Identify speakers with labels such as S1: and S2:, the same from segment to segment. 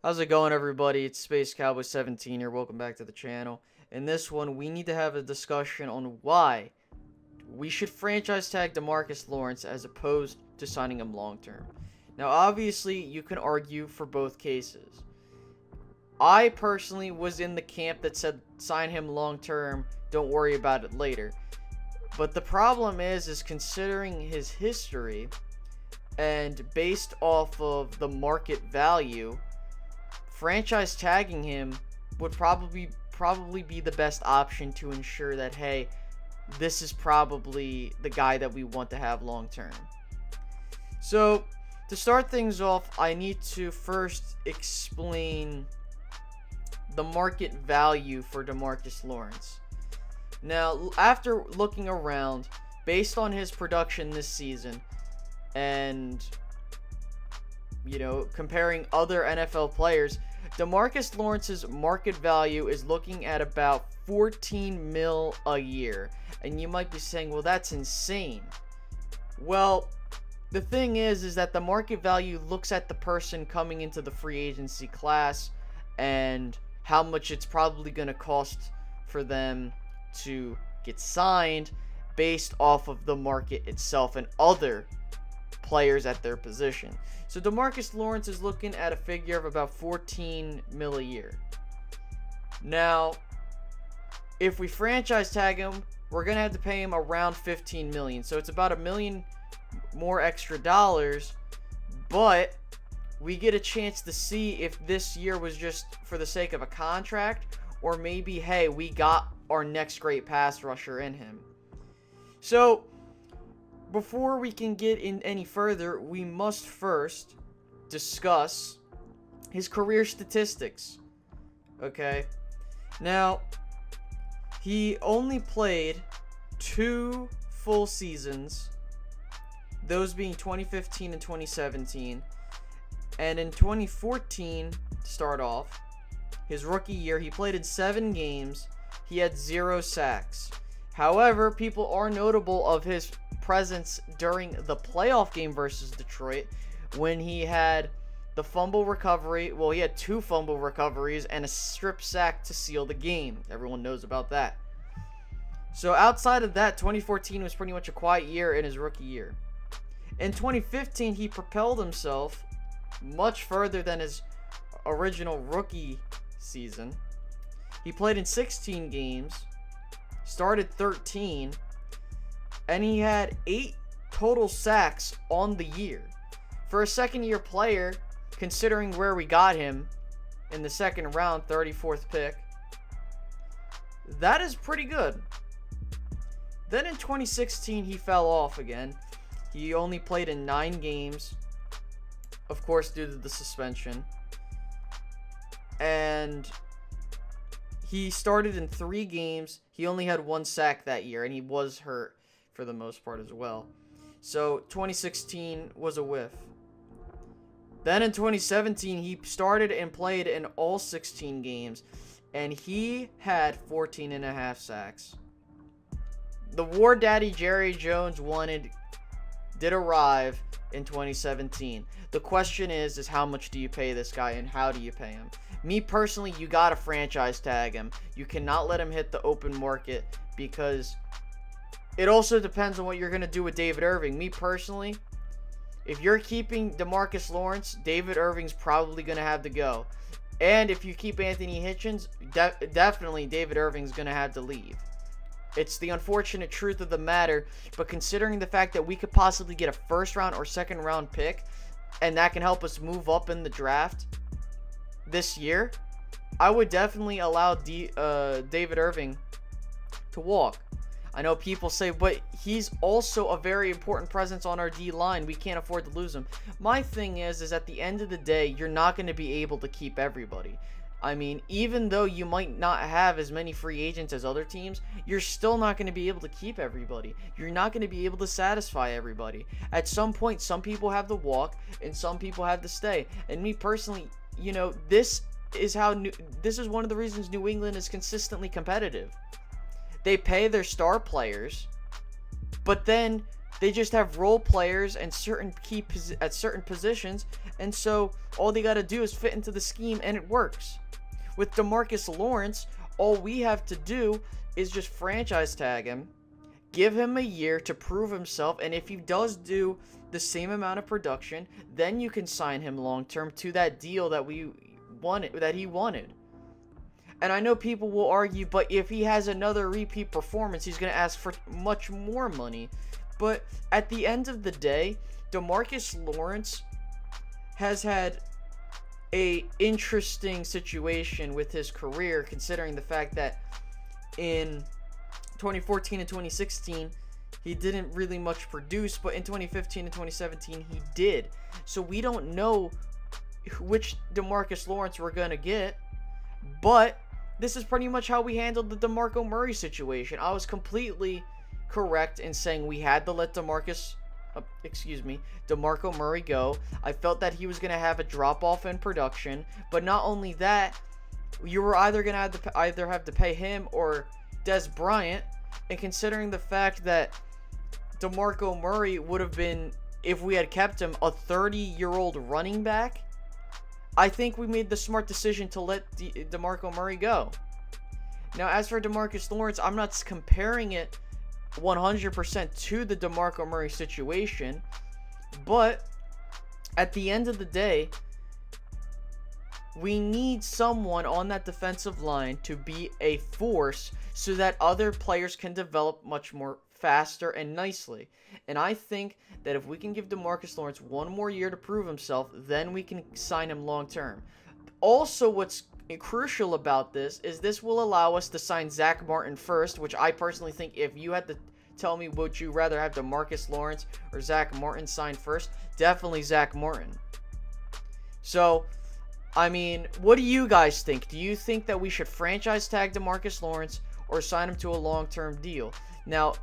S1: How's it going, everybody? It's Space Cowboy 17 here. Welcome back to the channel. In this one, we need to have a discussion on why we should franchise tag DeMarcus Lawrence as opposed to signing him long term. Now, obviously, you can argue for both cases. I personally was in the camp that said sign him long term, don't worry about it later. But the problem is considering his history and based off of the market value, franchise tagging him would probably be the best option to ensure that, hey, this is probably the guy that we want to have long term. So to start things off, I need to first explain the market value for DeMarcus Lawrence. Now, after looking around, based on his production this season and, comparing other NFL players, DeMarcus Lawrence's market value is looking at about 14 mil a year. And you might be saying, well, that's insane. Well, the thing is that the market value looks at the person coming into the free agency class and how much it's probably going to cost for them to get signed based off of the market itself and other players at their position. So DeMarcus Lawrence is looking at a figure of about 14 mil a year. Now, if we franchise tag him, we're going to have to pay him around 15 million. So it's about $1 million more extra dollars, but we get a chance to see if this year was just for the sake of a contract, or maybe, hey, we got our next great pass rusher in him. So before we can get in any further, we must first discuss his career statistics. Okay, now he only played 2 full seasons, those being 2015 and 2017. And in 2014, to start off, his rookie year, he played in 7 games. He had 0 sacks. However, people are notable of his presence during the playoff game versus Detroit when he had the fumble recovery. Well, he had 2 fumble recoveries and a strip sack to seal the game. Everyone knows about that. So outside of that, 2014 was pretty much a quiet year in his rookie year. In 2015, he propelled himself much further than his original rookie season. He played in 16 games, started 13, and he had 8 total sacks on the year. For a second-year player, considering where we got him in the second round, 34th pick, that is pretty good. Then in 2016, he fell off again. He only played in 9 games, of course, due to the suspension. And he started in 3 games. He only had 1 sack that year, and he was hurt for the most part as well. So 2016 was a whiff. Then in 2017, he started and played in all 16 games, and he had 14.5 sacks. The War Daddy Jerry Jones did arrive in 2017. The question is how much do you pay this guy and how do you pay him? Me personally, you gotta franchise tag him. You cannot let him hit the open market because it also depends on what you're gonna do with David Irving. Me personally, if you're keeping DeMarcus Lawrence, David Irving's probably gonna have to go. And if you keep Anthony Hitchens, definitely David Irving's gonna have to leave. It's the unfortunate truth of the matter, but considering the fact that we could possibly get a first round or second round pick, and that can help us move up in the draft this year, I would definitely allow David Irving to walk. I know people say, but he's also a very important presence on our D-line. We can't afford to lose him. My thing is at the end of the day, you're not going to be able to keep everybody. I mean, even though you might not have as many free agents as other teams, you're still not going to be able to keep everybody. You're not going to be able to satisfy everybody. At some point, some people have to walk and some people have to stay. And me personally, this is one of the reasons New England is consistently competitive. They pay their star players, but then They just have role players and certain at certain positions, and so all they got to do is fit into the scheme, and it works. With DeMarcus Lawrence, all we have to do is just franchise tag him, give him a year to prove himself, and if he does do the same amount of production, then you can sign him long term to that deal that he wanted. And I know people will argue, but if he has another repeat performance, he's going to ask for much more money. But at the end of the day, DeMarcus Lawrence has had a interesting situation with his career, considering the fact that in 2014 and 2016, he didn't really much produce, but in 2015 and 2017, he did. So we don't know which DeMarcus Lawrence we're going to get, but this is pretty much how we handled the DeMarco Murray situation. I was completely correct in saying we had to let DeMarco Murray go. I felt that he was going to have a drop-off in production, but not only that, you were either going to have to pay him or Des Bryant, and considering the fact that DeMarco Murray would have been, if we had kept him, a 30-year-old running back, I think we made the smart decision to let DeMarco Murray go. Now, as for DeMarcus Lawrence, I'm not comparing it 100% to the DeMarco Murray situation, but at the end of the day, we need someone on that defensive line to be a force so that other players can develop much more faster and nicely. And I think that if we can give DeMarcus Lawrence one more year to prove himself, then we can sign him long term. Also, what's crucial about this is this will allow us to sign Zach Martin first, which I personally think, if you had to tell me, would you rather have DeMarcus Lawrence or Zach Martin signed first, definitely Zach Martin. So, I mean, what do you guys think? Do you think that we should franchise tag DeMarcus Lawrence or sign him to a long-term deal? Now,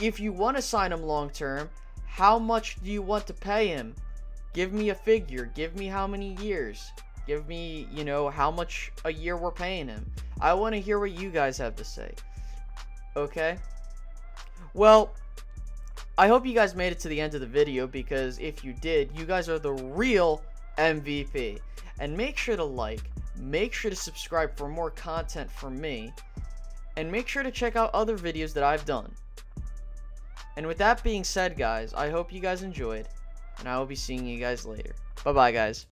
S1: if you want to sign him long-term, how much do you want to pay him? Give me a figure. Give me how many years. Give me, how much a year we're paying him. I want to hear what you guys have to say. Okay? Well, I hope you guys made it to the end of the video, because if you did, you guys are the real MVP. And make sure to like, make sure to subscribe for more content from me, and make sure to check out other videos that I've done. And with that being said, guys, I hope you guys enjoyed, and I will be seeing you guys later. Bye-bye, guys.